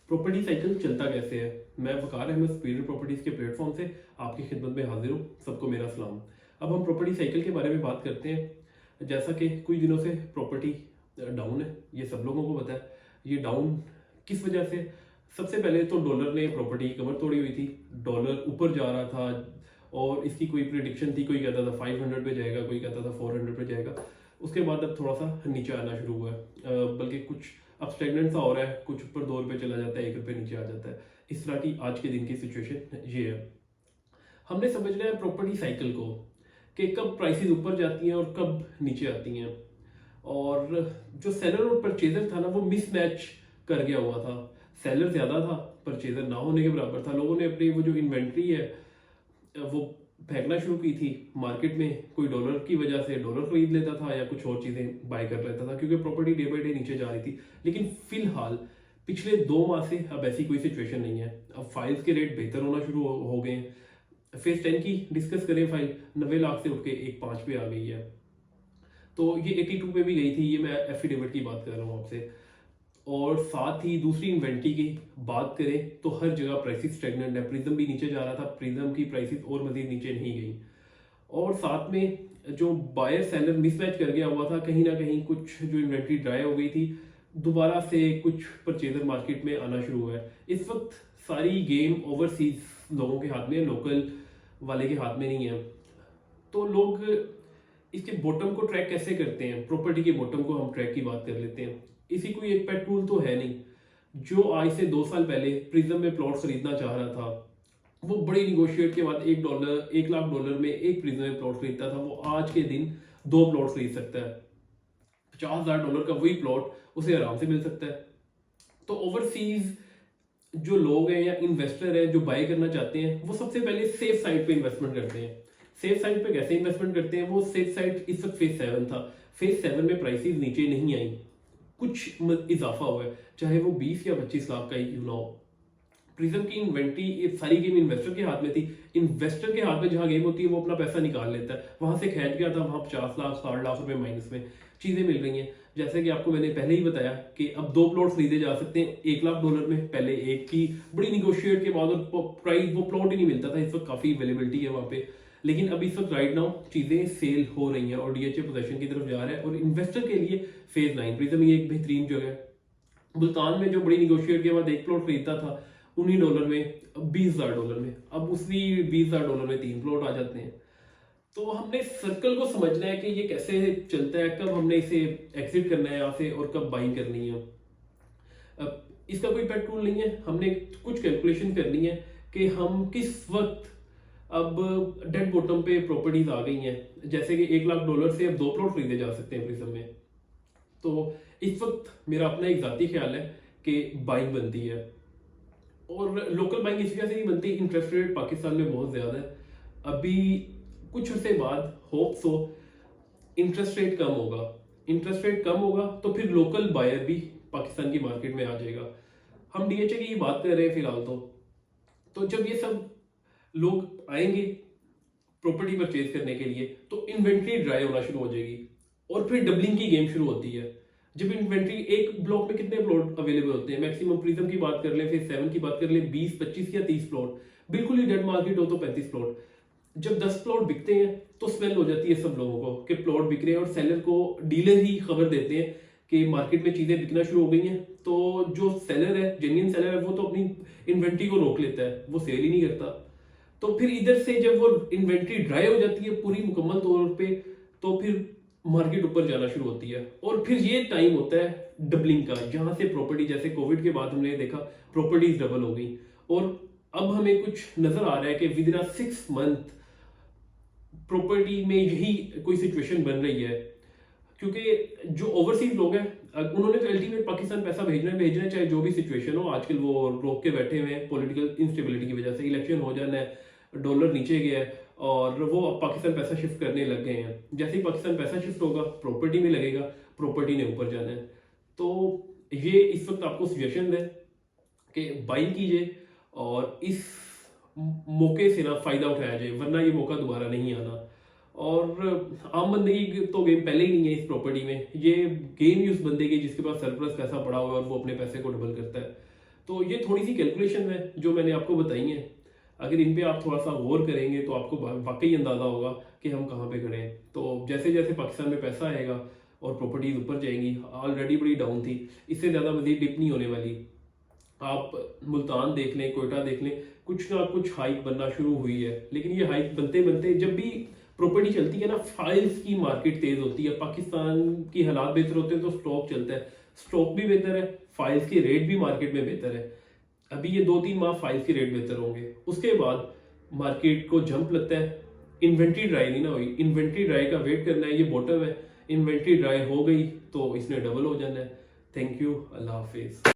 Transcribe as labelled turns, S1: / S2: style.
S1: Property cycle चलता कैसे है। मैं वकार अहमद सुपीरियर प्रॉपर्टीज के प्लेटफॉर्म से आपकी खिदमत में हाजिर हूँ। सबको मेरा सलाम। अब हम प्रॉपर्टी साइकिल के बारे में बात करते हैं। जैसा कि कुछ दिनों से प्रॉपर्टी डाउन है, ये सब लोगों को पता है। ये डाउन किस वजह से? सबसे पहले तो डॉलर ने प्रॉपर्टी की कमर तोड़ी हुई थी। डॉलर ऊपर जा रहा था और इसकी कोई प्रिडिक्शन थी, कोई कहता था 500 पे जाएगा, कोई कहता था 400 पे जाएगा। उसके बाद अब थोड़ा सा नीचे आना शुरू हुआ है, बल्कि कुछ अब स्टेगनेंट सा हो रहा है, कुछ ऊपर 2 रुपये चला जाता है, 1 रुपये नीचे आ जाता है। इस तरह की आज के दिन की सिचुएशन ये है। हमने समझना है प्रॉपर्टी साइकिल को कि कब प्राइसेस ऊपर जाती हैं और कब नीचे आती हैं। और जो सेलर और परचेजर था ना, वो मिसमैच कर गया हुआ था। सेलर ज़्यादा था, परचेजर ना होने के बराबर था। लोगों ने अपनी वो जो इन्वेंट्री है वो फेंकना शुरू की थी मार्केट में। कोई डॉलर की वजह से डॉलर खरीद लेता था या कुछ और चीज़ें बाय कर लेता था, क्योंकि प्रॉपर्टी डे बाई डे नीचे जा रही थी। लेकिन फिलहाल पिछले 2 माह से अब ऐसी कोई सिचुएशन नहीं है। अब फाइल्स के रेट बेहतर होना शुरू हो गए हैं। फेज 10 की डिस्कस करें, फाइल 90 लाख से उठ के 1.5 पे आ गई है। तो ये 82 पे भी गई थी। ये मैं एफिडेविट की बात कर रहा हूँ आपसे। और साथ ही दूसरी इन्वेंट्री की बात करें तो हर जगह प्राइसेस स्टेगनेंट है। प्रिज्म भी नीचे जा रहा था, प्रिज्म की प्राइसेस और मजीद नीचे नहीं गई। और साथ में जो बायर सेलर मिसमैच कर गया हुआ था, कहीं ना कहीं कुछ जो इन्वेंट्री ड्राई हो गई थी, दोबारा से कुछ परचेजर मार्केट में आना शुरू हुआ है। इस वक्त सारी गेम ओवरसीज लोगों के हाथ में है, लोकल वाले के हाथ में नहीं है। तो लोग इसके बॉटम को ट्रैक कैसे करते हैं? प्रॉपर्टी के बॉटम को हम ट्रैक की बात कर लेते हैं। इसी कोई एक पेट टूल तो है नहीं। जो आज से 2 साल पहले प्रिज्म में प्लॉट खरीदना चाह रहा था, वो बड़ी निगोशिएट के बाद $1 लाख में एक प्रिज्म में प्लॉट खरीदता था, वो आज के दिन 2 प्लॉट खरीद सकता है। $50,000 का वही प्लॉट उसे आराम से मिल सकता है। तो ओवरसीज जो लोग हैं या इन्वेस्टर हैं जो बाय करना चाहते हैं, वो सबसे पहले सेफ साइड पे इन्वेस्टमेंट करते हैं। सेफ साइड पे कैसे इन्वेस्टमेंट करते हैं? वो सेफ साइड इस वक्त फेज 7 था। फेज 7 में प्राइसेस नीचे नहीं आई, कुछ इजाफा हुआ है, चाहे वो 20 या 25 लाख का ही क्यों ना हो। प्रिज्म की इन्वेंट्री सारी गेम इन्वेस्टर के हाथ में थी। इन्वेस्टर के हाथ में जहां गेम होती है वो अपना पैसा निकाल लेता है। वहां से खैच गया था, वहां 50 लाख 60 लाख रुपए माइनस में चीजें मिल रही हैं। जैसे कि आपको मैंने पहले ही बताया कि अब 2 प्लॉट खरीदे जा सकते हैं $1 लाख में। पहले एक की बड़ी निगोशिएट के बाद और प्राइस वो प्लॉट ही नहीं मिलता था। इस वक्त काफी अवेलेबिलिटी है वहां पे, लेकिन अभी इस वक्त राइट नाउ चीजें सेल हो रही हैं और डीएचए पोजीशन की तरफ जा रहा है। और इन्वेस्टर के लिए फेज 9 प्रिज्म ये एक बेहतरीन जगह है। मुल्तान में जो बड़ी निगोशिएट के बाद एक प्लॉट खरीदता था $19 में, $20,000 में, अब उसी $20,000 में 3 प्लॉट आ जाते हैं। तो हमने सर्कल को समझना है कि ये कैसे चलता है, कब हमने इसे एग्जिट करना है यहाँ से और कब बाइंग करनी है। अब इसका कोई पेट टूल नहीं है। हमने कुछ कैलकुलेशन करनी है कि हम किस वक्त, अब डेड बॉटम पे प्रॉपर्टीज आ गई हैं। जैसे कि $1 लाख से अब 2 प्लॉट खरीदे जा सकते हैं प्रिज्म में। तो इस वक्त मेरा अपना एक जाती ख्याल है कि बाइंग बनती है। और लोकल बाइंग इस वजह से नहीं बनती, इंटरेस्ट रेट पाकिस्तान में बहुत ज्यादा है। अभी कुछ अर्से बाद होप सो इंटरेस्ट रेट कम होगा। इंटरेस्ट रेट कम होगा तो फिर लोकल बायर भी पाकिस्तान की मार्केट में आ जाएगा। हम डीएचए की बात कर रहे हैं फिलहाल। तो जब ये सब लोग आएंगे प्रॉपर्टी परचेज करने के लिए, तो इन्वेंट्री ड्राई होना शुरू हो जाएगी और फिर डबलिंग की गेम शुरू होती है। जब इन्वेंट्री, एक ब्लॉक में कितने प्लॉट अवेलेबल होते हैं? मैक्सिमम प्रिज्म की बात कर ले, फिर 7 की बात कर ले, 20 25 या 30 प्लॉट। बिल्कुल ही डेड मार्केट हो तो 35 प्लॉट। जब 10 प्लॉट बिकते हैं तो स्मेल हो जाती है सब लोगों को कि प्लॉट बिक रहे हैं, और सेलर को डीलर ही खबर देते हैं कि मार्केट में चीजें बिकना शुरू हो गई हैं। तो जो सेलर है, जेन्युइन सेलर है, वो तो अपनी इन्वेंट्री को रोक लेता है, वो सेल ही नहीं करता। तो फिर इधर से जब वो इन्वेंट्री ड्राई हो जाती है पूरी मुकम्मल तौर पे, तो फिर मार्केट ऊपर जाना शुरू होती है। और फिर ये टाइम होता है डबलिंग का, जहां से प्रॉपर्टी, जैसे कोविड के बाद हमने देखा प्रॉपर्टीज डबल हो गई। और अब हमें कुछ नजर आ रहा है कि विद इन 6 मंथ प्रॉपर्टी में यही कोई सिचुएशन बन रही है। क्योंकि जो ओवरसीज लोग हैं, उन्होंने तो अल्टीमेट पाकिस्तान पैसा भेजना है, चाहे जो भी सिचुएशन हो। आजकल वो रोक के बैठे हुए हैं पॉलिटिकल इंस्टेबिलिटी की वजह से। इलेक्शन हो जाना है, डॉलर नीचे गया है और वो अब पाकिस्तान पैसा शिफ्ट करने लग गए हैं। जैसे ही पाकिस्तान पैसा शिफ्ट होगा, प्रॉपर्टी में लगेगा, प्रॉपर्टी ने ऊपर जाना है। तो ये इस वक्त आपको सजेशन है कि बाई कीजिए और इस मौके से ना फायदा उठाया जाए, वरना ये मौका दोबारा नहीं आना। और आम बंदे की तो गेम पहले ही नहीं है इस प्रॉपर्टी में। ये गेम ही उस बंदे की जिसके पास सरप्लस पैसा पड़ा हुआ है और वो अपने पैसे को डबल करता है। तो ये थोड़ी सी कैलकुलेशन है जो मैंने आपको बताई है। अगर इन पे आप थोड़ा सा गौर करेंगे तो आपको वाकई अंदाज़ा होगा कि हम कहाँ पे खड़े हैं। तो जैसे जैसे पाकिस्तान में पैसा आएगा और प्रॉपर्टीज ऊपर जाएंगी, ऑलरेडी बड़ी डाउन थी, इससे ज़्यादा मजीद डिप नहीं होने वाली। आप मुल्तान देख लें, कोयटा देख लें, कुछ ना कुछ हाइक बनना शुरू हुई है। लेकिन ये हाइक बनते बनते, जब भी प्रॉपर्टी चलती है ना, फाइल्स की मार्केट तेज होती है। पाकिस्तान की हालात बेहतर होते हैं तो स्टॉक चलता है, स्टॉक भी बेहतर है, फाइल्स की रेट भी मार्केट में बेहतर है। अभी ये 2-3 माह फाइल्स के रेट बेहतर होंगे, उसके बाद मार्केट को जंप लगता है। इन्वेंट्री ड्राई नहीं ना हुई, इन्वेंट्री ड्राई का वेट करना है, ये बॉटम है। इन्वेंट्री ड्राई हो गई तो इसने डबल हो जाना है। Thank you, Allah Hafiz.